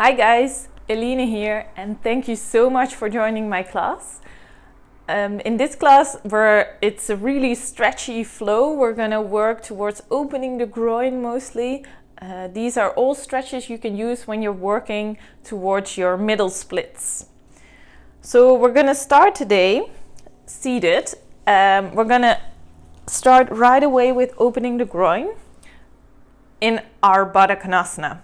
Hi guys, Eline here, and thank you so much for joining my class. In this class, where it's a really stretchy flow, we're gonna work towards opening the groin mostly. These are all stretches you can use when you're working towards your middle splits. So we're gonna start today seated. We're gonna start right away with opening the groin in our Baddha Konasana.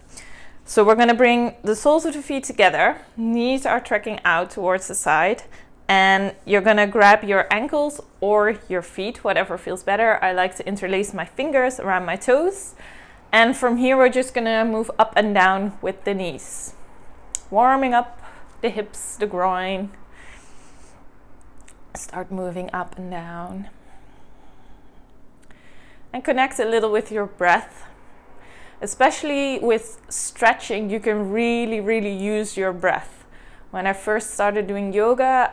So we're going to bring the soles of the feet together, knees are tracking out towards the side, and you're going to grab your ankles or your feet, whatever feels better. I like to interlace my fingers around my toes, and from here we're just going to move up and down with the knees, warming up the hips, the groin. Start moving up and down, and connect a little with your breath. Especially with stretching, you can really use your breath. When I first started doing yoga,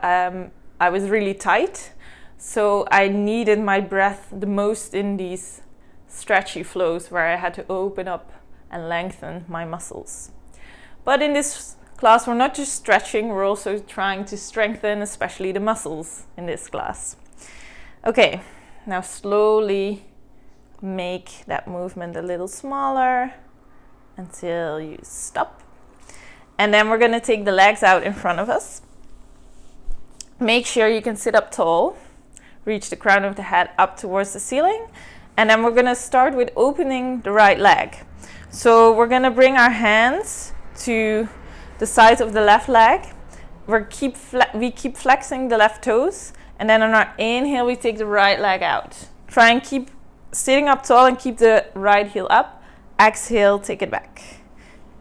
I was really tight, so I needed my breath the most in these stretchy flows where I had to open up and lengthen my muscles. But in this class, we're not just stretching, we're also trying to strengthen especially the muscles in this class. Okay, now slowly make that movement a little smaller until you stop. And then we're going to take the legs out in front of us. Make sure you can sit up tall. Reach the crown of the head up towards the ceiling. And then we're going to start with opening the right leg. So we're going to bring our hands to the sides of the left leg. We keep flexing the left toes. And then on our inhale, we take the right leg out. Try and keep sitting up tall and keep the right heel up. Exhale, take it back.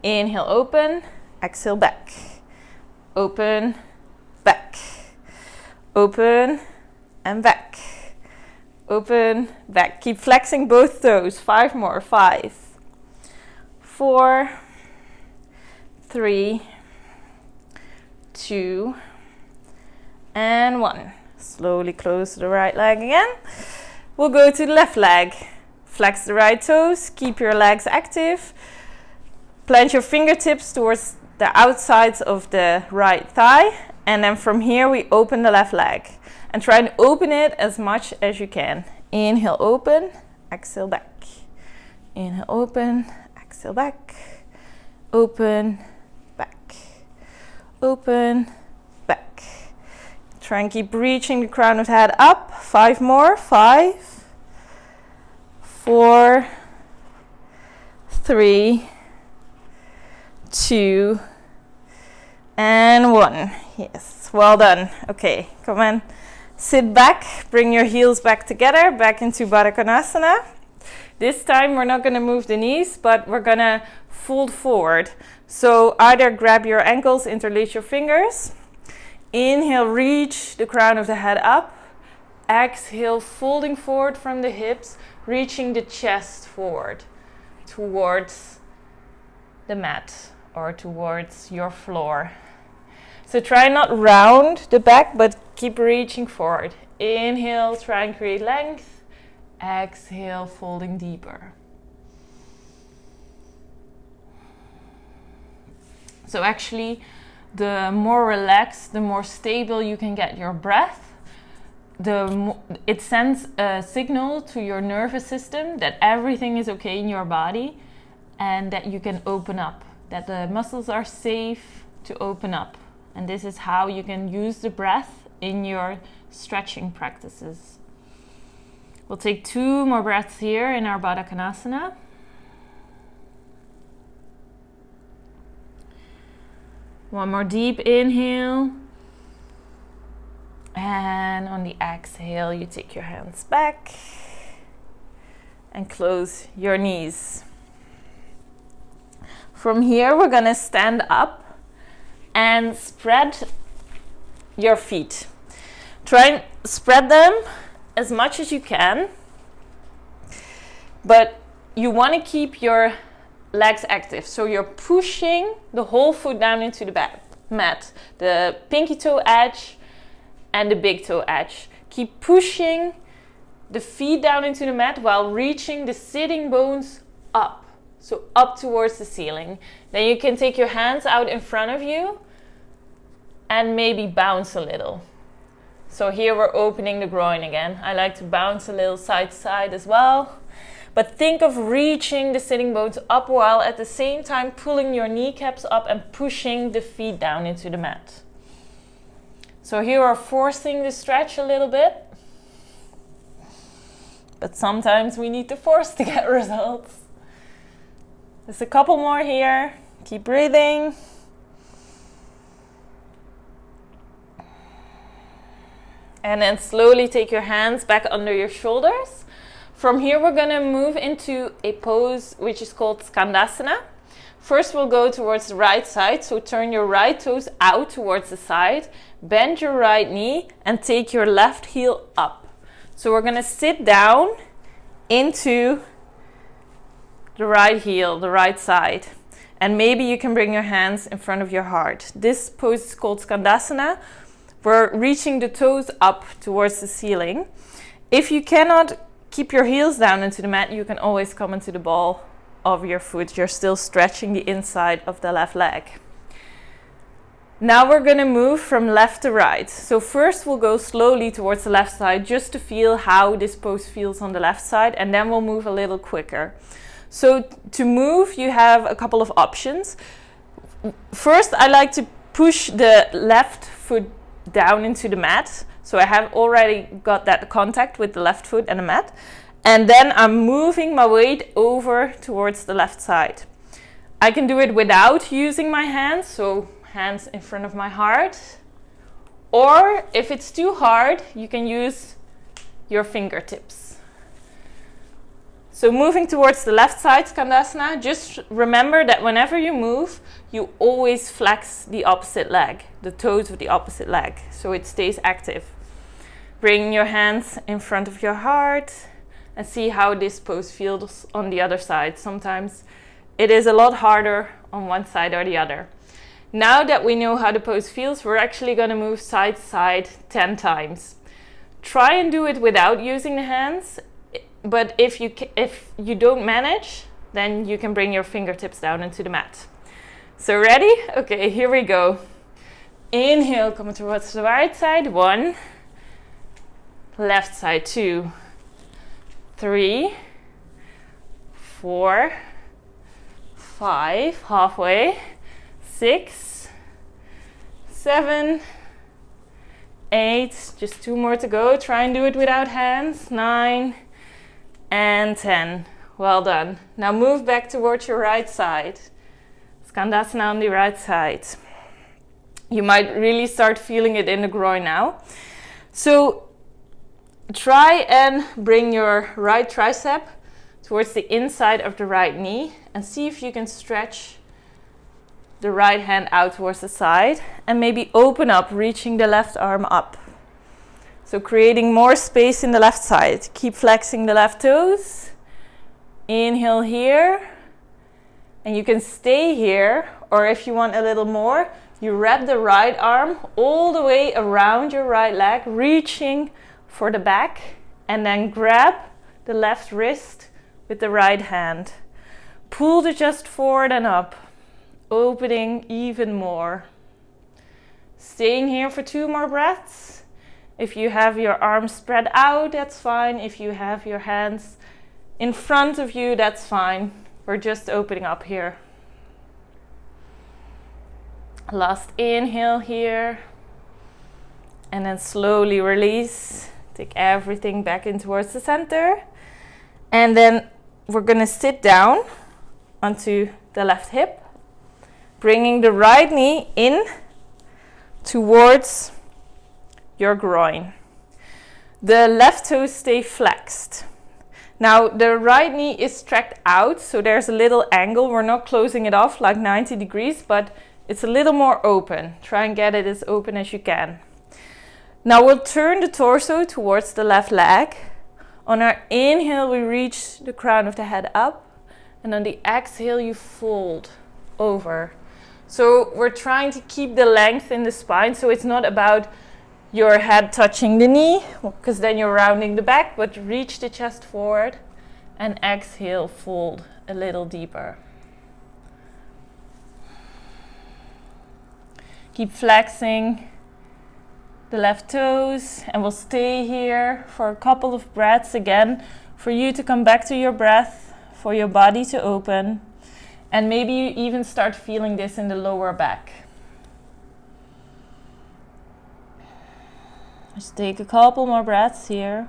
Inhale, open. Exhale, back. Open, back. Open, and back. Open, back. Keep flexing both toes. 5 more. 5, 4, 3, 2, and 1. Slowly close the right leg again. We'll go to the left leg. Flex the right toes, keep your legs active. Plant your fingertips towards the outsides of the right thigh. And then from here we open the left leg. And try and open it as much as you can. Inhale, open, exhale, back. Inhale, open, exhale, back. Open, back. Open, back. Try and keep reaching the crown of the head up. 5 more. 5, 4, 3, 2, and 1. Yes, well done. Okay, come on. Sit back. Bring your heels back together, back into Baddha Konasana. This time we're not going to move the knees, but we're going to fold forward. So either grab your ankles, interlace your fingers. Inhale, reach the crown of the head up. Exhale, folding forward from the hips, reaching the chest forward towards the mat or towards your floor. So try not round the back, but keep reaching forward. Inhale, try and create length. Exhale, folding deeper. So actually, the more relaxed, the more stable you can get your breath, it sends a signal to your nervous system that everything is okay in your body and that you can open up, that the muscles are safe to open up. And this is how you can use the breath in your stretching practices. We'll take 2 more breaths here in our Baddha Konasana. One more deep inhale. And on the exhale, you take your hands back and close your knees. From here, we're going to stand up and spread your feet. Try and spread them as much as you can, but you want to keep your legs active. So you're pushing the whole foot down into the mat, the pinky toe edge and the big toe edge. Keep pushing the feet down into the mat while reaching the sitting bones up. So up towards the ceiling. Then you can take your hands out in front of you and maybe bounce a little. So here we're opening the groin again. I like to bounce a little side to side as well. But think of reaching the sitting bones up while at the same time pulling your kneecaps up and pushing the feet down into the mat. So here we're forcing the stretch a little bit. But sometimes we need to force to get results. There's a couple more here. Keep breathing. And then slowly take your hands back under your shoulders. From here we're going to move into a pose which is called Skandasana. First we'll go towards the right side, so turn your right toes out towards the side, bend your right knee and take your left heel up. So we're going to sit down into the right heel, the right side. And maybe you can bring your hands in front of your heart. This pose is called Skandasana. We're reaching the toes up towards the ceiling. If you cannot keep your heels down into the mat, you can always come into the ball of your foot. You're still stretching the inside of the left leg. Now we're going to move from left to right. So first we'll go slowly towards the left side just to feel how this pose feels on the left side, and then we'll move a little quicker. So to move, you have a couple of options. First, I like to push the left foot down into the mat. So I have already got that contact with the left foot and the mat. And then I'm moving my weight over towards the left side. I can do it without using my hands, so hands in front of my heart. Or if it's too hard, you can use your fingertips. So moving towards the left side, Skandasana, just remember that whenever you move, you always flex the opposite leg, the toes of the opposite leg, so it stays active. Bring your hands in front of your heart and see how this pose feels on the other side. Sometimes it is a lot harder on one side or the other. Now that we know how the pose feels, we're actually going to move side to side 10 times. Try and do it without using the hands. But if you don't manage, then you can bring your fingertips down into the mat. So ready? Okay, here we go. Inhale, come towards the right side. 1. Left side. 2. 3. 4. 5. Halfway. 6. 7. 8. Just 2 more to go. Try and do it without hands. 9. And 10. Well done. Now move back towards your right side. Skandasana on the right side. You might really start feeling it in the groin now. So try and bring your right tricep towards the inside of the right knee and see if you can stretch the right hand out towards the side and maybe open up, reaching the left arm up. So creating more space in the left side. Keep flexing the left toes. Inhale here. And you can stay here, or if you want a little more, you wrap the right arm all the way around your right leg, reaching for the back, and then grab the left wrist with the right hand. Pull the chest forward and up, opening even more. Staying here for 2 more breaths. If you have your arms spread out, that's fine. If you have your hands in front of you, that's fine. We're just opening up here. Last inhale here. And then slowly release. Take everything back in towards the center. And then we're going to sit down onto the left hip. Bringing the right knee in towards your groin. The left toes stay flexed. Now the right knee is strapped out, so there's a little angle. We're not closing it off like 90 degrees, but it's a little more open. Try and get it as open as you can. Now we'll turn the torso towards the left leg. On our inhale, we reach the crown of the head up, and on the exhale, you fold over. So we're trying to keep the length in the spine, so it's not about your head touching the knee, because then you're rounding the back, but reach the chest forward and exhale, fold a little deeper. Keep flexing the left toes, and we'll stay here for a couple of breaths again, for you to come back to your breath, for your body to open, and maybe you even start feeling this in the lower back. Just take a couple more breaths here.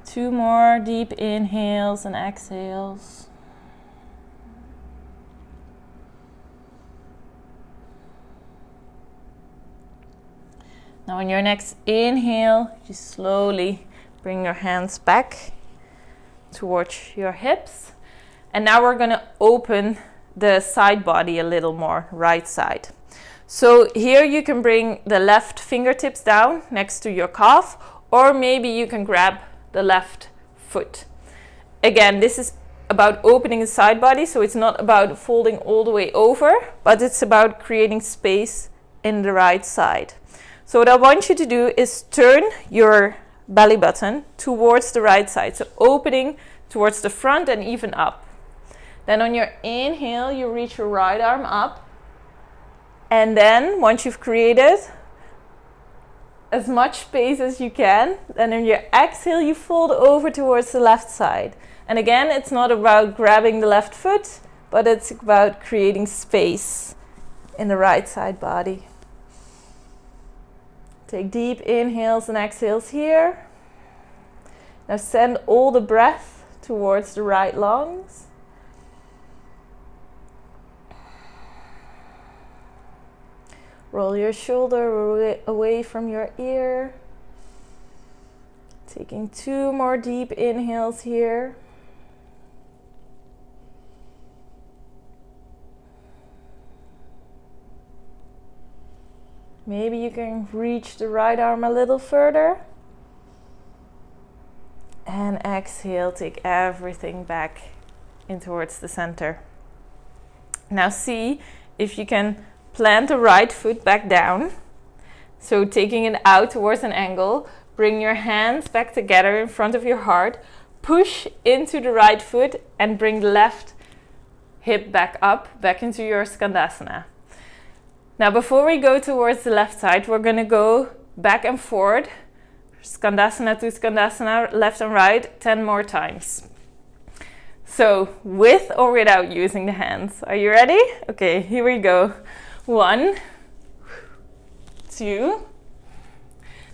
Two more deep inhales and exhales. Now on your next inhale, just slowly bring your hands back towards your hips. And now we're going to open the side body a little more, right side. So here you can bring the left fingertips down next to your calf, or maybe you can grab the left foot. Again, this is about opening the side body, so it's not about folding all the way over, but it's about creating space in the right side. So what I want you to do is turn your belly button towards the right side, so opening towards the front and even up. Then on your inhale, you reach your right arm up, and then once you've created as much space as you can, then on your exhale, you fold over towards the left side. And again, it's not about grabbing the left foot, but it's about creating space in the right side body. Take deep inhales and exhales here. Now send all the breath towards the right lungs. Roll your shoulder away from your ear. Taking two more deep inhales here. Maybe you can reach the right arm a little further. And exhale, take everything back in towards the center. Now see if you can plant the right foot back down. So taking it out towards an angle, bring your hands back together in front of your heart, push into the right foot and bring the left hip back up, back into your Skandasana. Now before we go towards the left side, we're going to go back and forward, Skandasana to Skandasana, left and right, 10 more times. So with or without using the hands. Are you ready? Okay, here we go. 1, 2,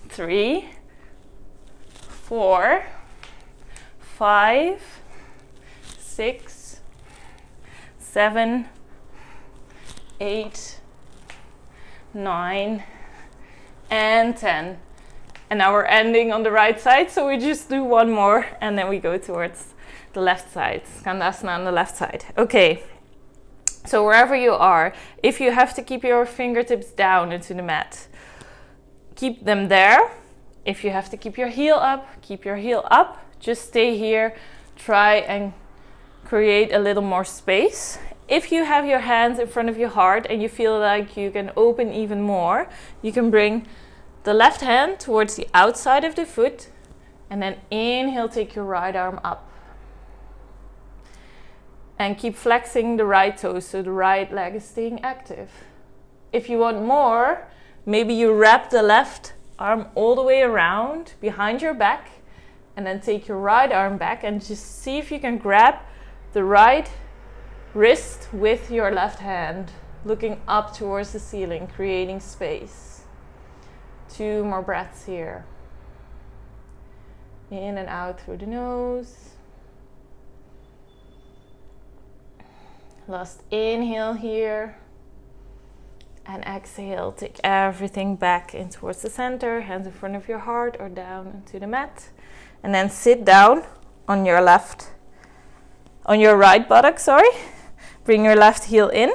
3, 4, 5, 6, 7, 8, 9, and 10. And now we're ending on the right side, so we just do one more and then we go towards the left side. Skandasana on the left side. Okay, so wherever you are, if you have to keep your fingertips down into the mat, keep them there. If you have to keep your heel up, keep your heel up. Just stay here. Try and create a little more space. If you have your hands in front of your heart and you feel like you can open even more, you can bring the left hand towards the outside of the foot and then inhale, take your right arm up. And keep flexing the right toes so the right leg is staying active. If you want more, maybe you wrap the left arm all the way around behind your back and then take your right arm back and just see if you can grab the right wrist with your left hand, looking up towards the ceiling, creating space. 2 more breaths here. In and out through the nose. Last inhale here. And exhale, take everything back in towards the center, hands in front of your heart or down into the mat. And then sit down on your right buttock, sorry. Bring your left heel in.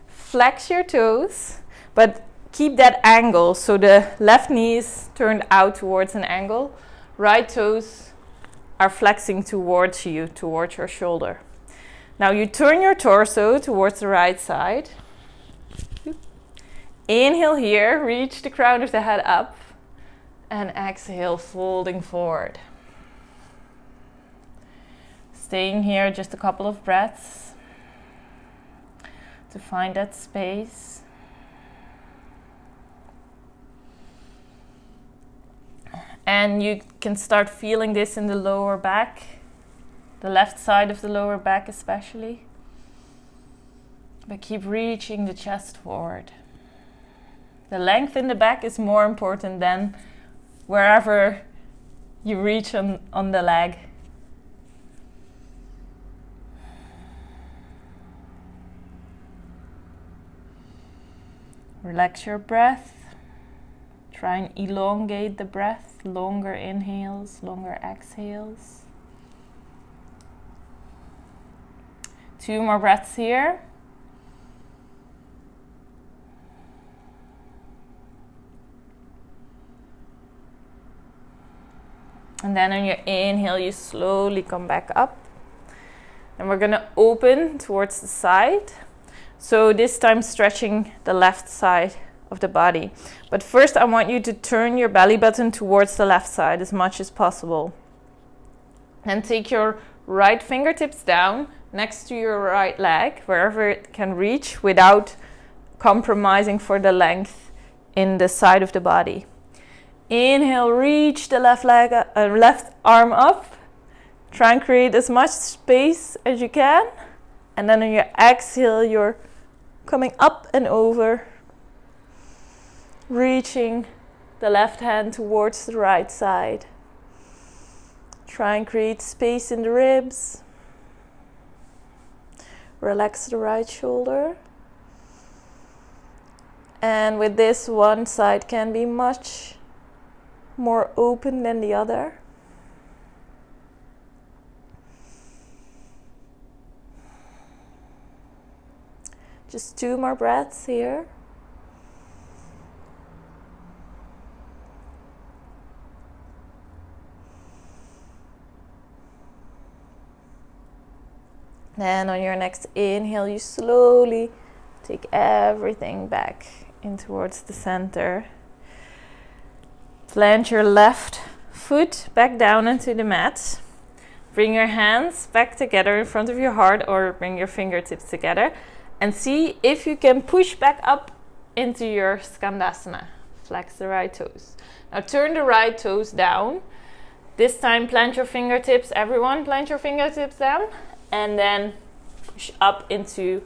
Flex your toes, but keep that angle. So the left knee is turned out towards an angle. Right toes are flexing towards you, towards your shoulder. Now you turn your torso towards the right side. Inhale here, reach the crown of the head up. And exhale, folding forward. Staying here just a couple of breaths to find that space. And you can start feeling this in the lower back, the left side of the lower back especially. But keep reaching the chest forward. The length in the back is more important than wherever you reach on the leg. Relax your breath. Try and elongate the breath. Longer inhales, longer exhales. 2 more breaths here. And then on your inhale, you slowly come back up. And we're gonna open towards the side. So this time stretching the left side of the body. But first I want you to turn your belly button towards the left side as much as possible. And take your right fingertips down next to your right leg, wherever it can reach, without compromising for the length in the side of the body. Inhale, reach the left arm up. Try and create as much space as you can. And then on your exhale, you're coming up and over, reaching the left hand towards the right side. Try and create space in the ribs. Relax the right shoulder. And with this, one side can be much more open than the other. Just 2 more breaths here. Then on your next inhale, you slowly take everything back in towards the center. Plant your left foot back down into the mat. Bring your hands back together in front of your heart, or bring your fingertips together. And see if you can push back up into your Skandasana. Flex the right toes. Now turn the right toes down. This time plant your fingertips. Everyone plant your fingertips down. And then push up into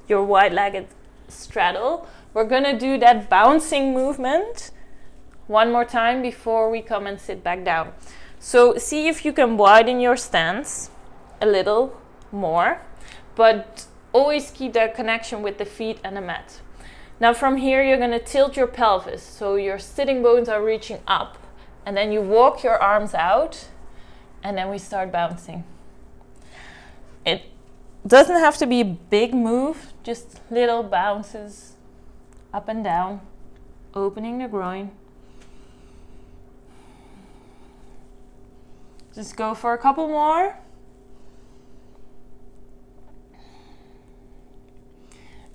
your wide-legged straddle. We're gonna do that bouncing movement one more time before we come and sit back down. So see if you can widen your stance a little more, but always keep that connection with the feet and the mat. Now from here, you're gonna tilt your pelvis. So your sitting bones are reaching up, and then you walk your arms out, and then we start bouncing. It doesn't have to be a big move, just little bounces up and down, opening the groin. Just go for a couple more.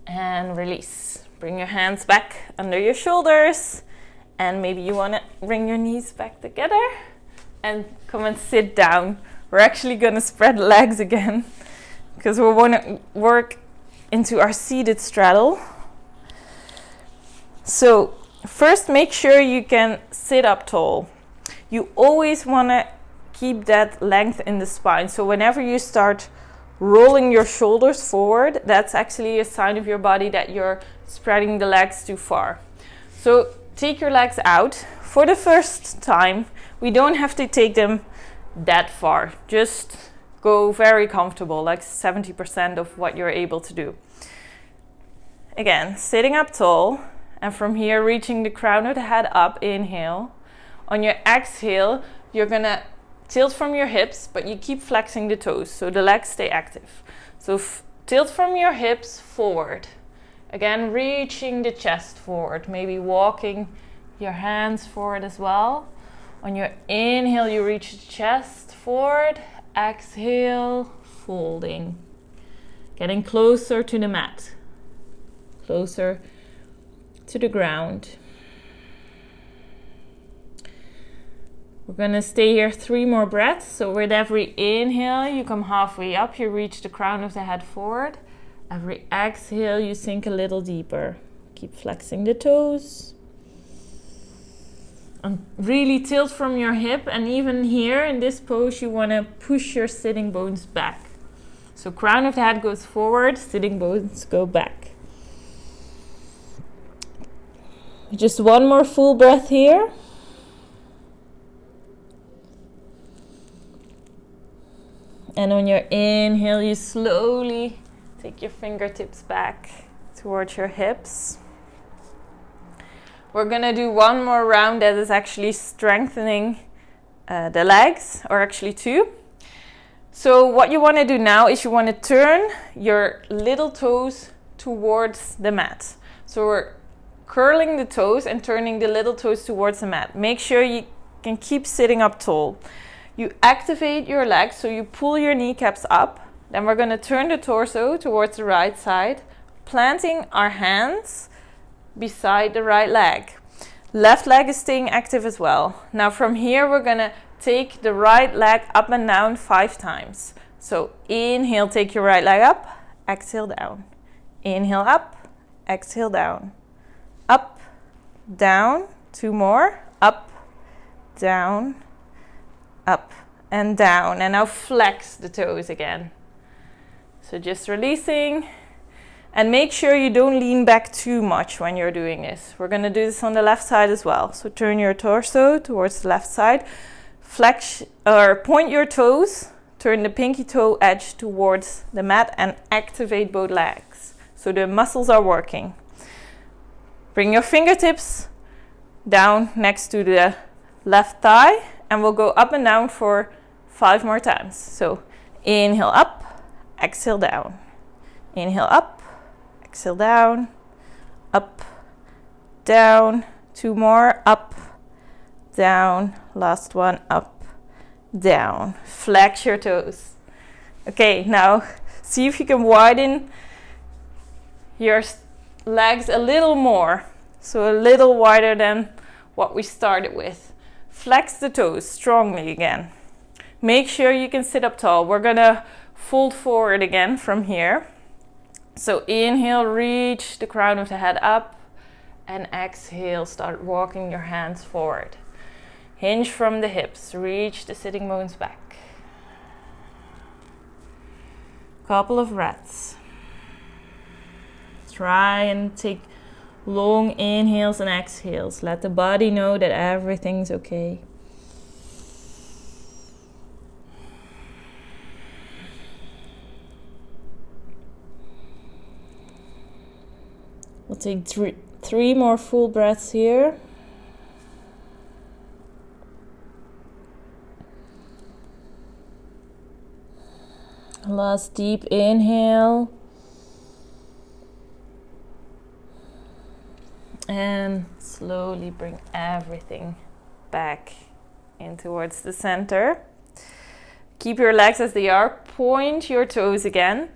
And release. Bring your hands back under your shoulders. And maybe you want to bring your knees back together and come and sit down. We're actually going to spread legs again because we want to work into our seated straddle. So first, make sure you can sit up tall. You always want to keep that length in the spine. So whenever you start rolling your shoulders forward, that's actually a sign of your body that you're spreading the legs too far. So take your legs out. For the first time, we don't have to take them that far. Just go very comfortable, like 70% of what you're able to do. Again, sitting up tall, and from here reaching the crown of the head up, inhale. On your exhale, you're gonna tilt from your hips, but you keep flexing the toes, so the legs stay active. So tilt from your hips forward. Again, reaching the chest forward, maybe walking your hands forward as well. On your inhale, you reach the chest forward. Exhale, folding. Getting closer to the mat, closer to the ground. We're gonna stay here 3 more breaths. So with every inhale, you come halfway up, you reach the crown of the head forward. Every exhale, you sink a little deeper. Keep flexing the toes. And really tilt from your hip, and even here in this pose, you wanna push your sitting bones back. So crown of the head goes forward, sitting bones go back. Just 1 more full breath here. And on your inhale, you slowly take your fingertips back towards your hips. We're gonna do 1 more round that is actually strengthening the legs, or actually 2. So what you wanna do now is you wanna turn your little toes towards the mat. So we're curling the toes and turning the little toes towards the mat. Make sure you can keep sitting up tall. You activate your legs, so you pull your kneecaps up. Then we're gonna turn the torso towards the right side, planting our hands beside the right leg. Left leg is staying active as well. Now from here, we're gonna take the right leg up and down 5 times. So inhale, take your right leg up, exhale down. Inhale up, exhale down. Up, down, 2 more, up, down, up and down. And now flex the toes again. So just releasing, and make sure you don't lean back too much when you're doing this. We're gonna do this on the left side as well. So turn your torso towards the left side, flex or point your toes, turn the pinky toe edge towards the mat and activate both legs. So the muscles are working. Bring your fingertips down next to the left thigh, and we'll go up and down for 5 more times. So inhale up, exhale down. Inhale up, exhale down, up, down. 2 more, up, down. Last one, up, down. Flex your toes. Okay, now see if you can widen your legs a little more. So a little wider than what we started with. Flex the toes strongly again. Make sure you can sit up tall. We're gonna fold forward again from here. So inhale, reach the crown of the head up, and exhale, start walking your hands forward. Hinge from the hips, reach the sitting bones back. Couple of breaths. Try and take long inhales and exhales. Let the body know that everything's okay. We'll take 3 more full breaths here. Last deep inhale. And slowly bring everything back in towards the center. Keep your legs as they are. Point your toes again.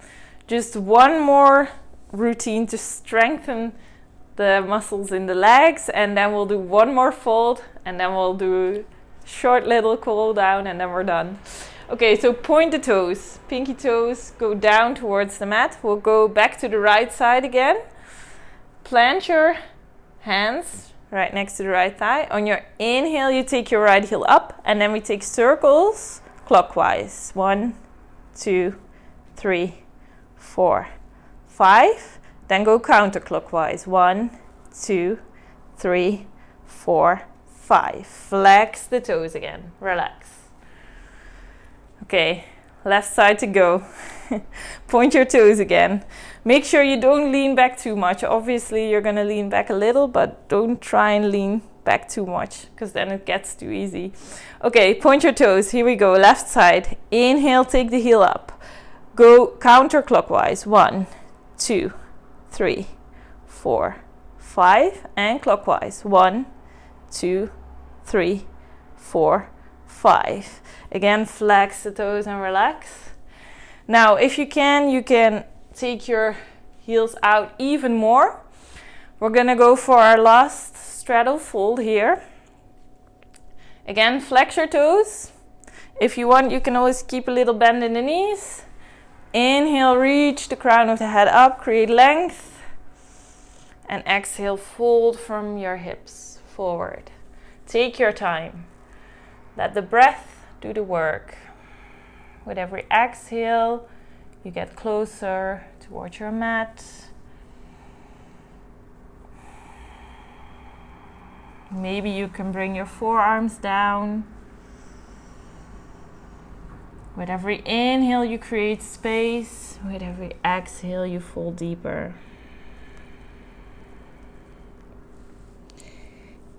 Just 1 more routine to strengthen the muscles in the legs, and then we'll do 1 more fold, and then we'll do short little cool down, and then we're done. Okay, so point the toes. Pinky toes go down towards the mat. We'll go back to the right side again. Plant your hands right next to the right thigh. On your inhale, you take your right heel up, and then we take circles clockwise. 1, 2, 3, 4, 5. Then go counterclockwise. 1, 2, 3, 4, 5. Flex the toes again. Relax. Okay, left side to go. Point your toes again. Make sure you don't lean back too much. Obviously, you're going to lean back a little, but don't try and lean back too much, because then it gets too easy. Okay, point your toes. Here we go. Left side. Inhale, take the heel up. Go counterclockwise. 1, 2, 3, 4, 5. And clockwise. 1, 2, 3, 4, 5. Again, flex the toes and relax. Now, if you can take your heels out even more. We're gonna go for our last straddle fold here. Again, flex your toes. If you want, you can always keep a little bend in the knees. Inhale, reach the crown of the head up, create length. And exhale, fold from your hips forward. Take your time. Let the breath do the work. With every exhale, you get closer towards your mat. Maybe you can bring your forearms down. With every inhale, you create space. With every exhale, you fall deeper.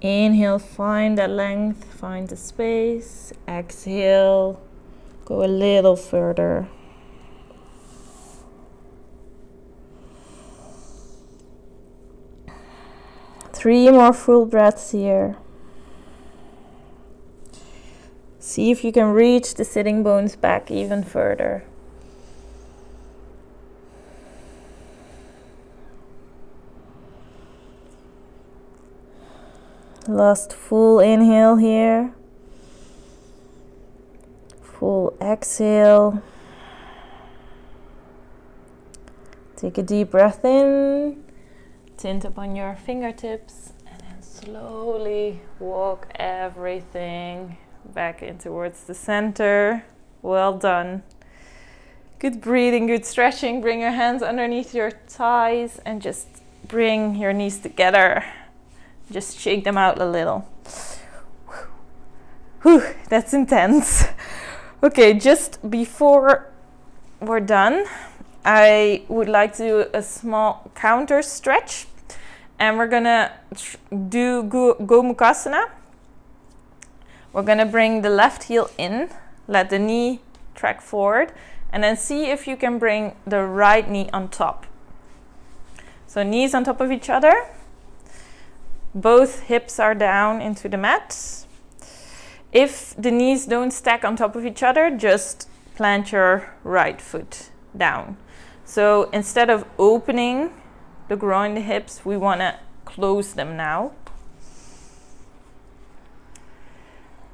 Inhale, find that length, find the space. Exhale, go a little further. Three more full breaths here. See if you can reach the sitting bones back even further. Last full inhale here. Full exhale. Take a deep breath in. Tint upon your fingertips. And then slowly walk everything back in towards the center. Well done. Good breathing, good stretching. Bring your hands underneath your thighs and just bring your knees together. Just shake them out a little. Whew, that's intense. Okay, just before we're done, I would like to do a small counter stretch. And we're gonna do Gomukhasana. We're gonna bring the left heel in, let the knee track forward, and then see if you can bring the right knee on top. So knees on top of each other. Both hips are down into the mat. If the knees don't stack on top of each other, just plant your right foot down. So instead of opening the groin, the hips, we want to close them now.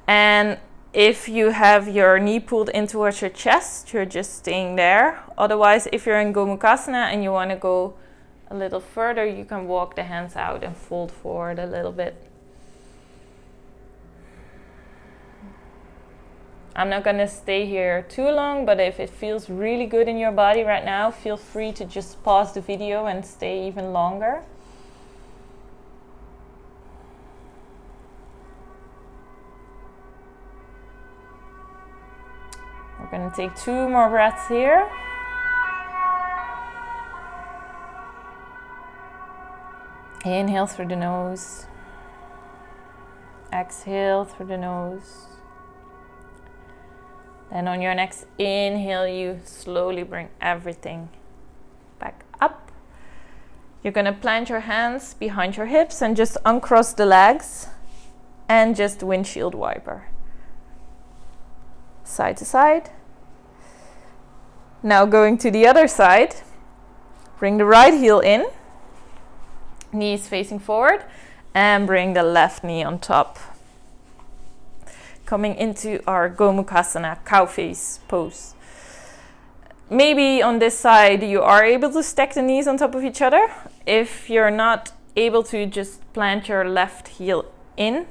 And if you have your knee pulled in towards your chest, you're just staying there. Otherwise, if you're in Gomukhasana and you want to go a little further, you can walk the hands out and fold forward a little bit. I'm not going to stay here too long, but if it feels really good in your body right now, feel free to just pause the video and stay even longer. We're going to take 2 more breaths here. Inhale through the nose. Exhale through the nose. Then on your next inhale, you slowly bring everything back up. You're going to plant your hands behind your hips and just uncross the legs and just windshield wiper. Side to side. Now going to the other side. Bring the right heel in. Knees facing forward, and bring the left knee on top. Coming into our Gomukhasana cow face pose. Maybe on this side you are able to stack the knees on top of each other. If you're not able to, just plant your left heel in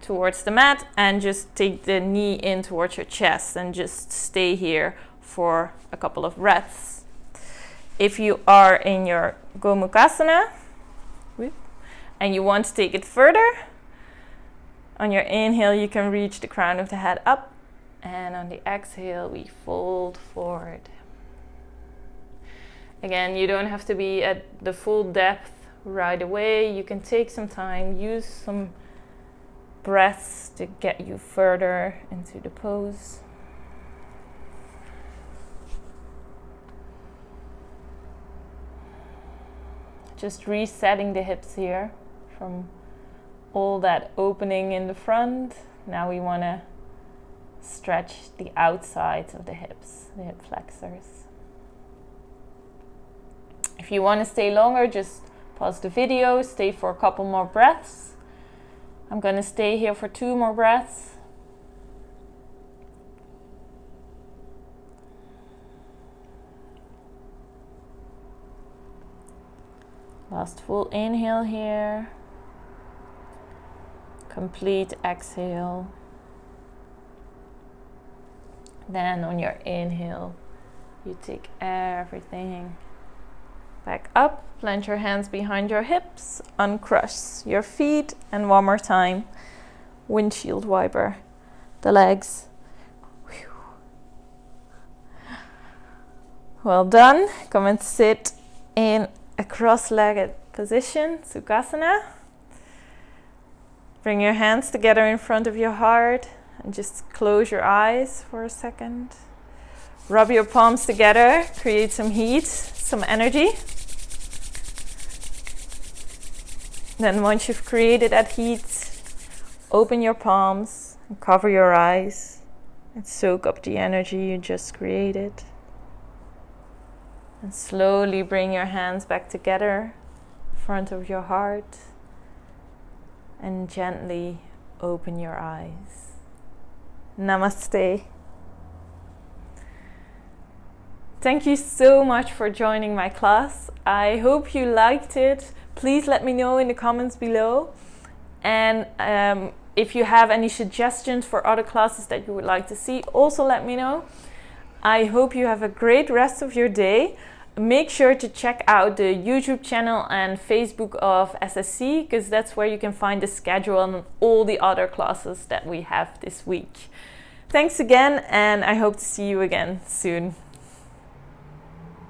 towards the mat and just take the knee in towards your chest and just stay here for a couple of breaths. If you are in your Gomukhasana and you want to take it further, on your inhale you can reach the crown of the head up, and on the exhale we fold forward. Again, you don't have to be at the full depth right away. You can take some time, use some breaths to get you further into the pose. Just resetting the hips here from all that opening in the front. Now we want to stretch the outsides of the hips, the hip flexors. If you want to stay longer, just pause the video, stay for a couple more breaths. I'm going to stay here for 2 more breaths. Last full inhale here. Complete exhale. Then on your inhale, you take everything back up. Plant your hands behind your hips. Uncross your feet. And one more time, windshield wiper the legs. Whew. Well done. Come and sit in a cross-legged position, Sukhasana. Bring your hands together in front of your heart and just close your eyes for a second. Rub your palms together, create some heat, some energy. Then once you've created that heat, open your palms and cover your eyes and soak up the energy you just created. And slowly bring your hands back together in front of your heart and gently open your eyes. Namaste. Thank you so much for joining my class. I hope you liked it. Please let me know in the comments below. And if you have any suggestions for other classes that you would like to see, also let me know. I hope you have a great rest of your day. Make sure to check out the YouTube channel and Facebook of SSC, because that's where you can find the schedule and all the other classes that we have this week. Thanks again, and I hope to see you again soon.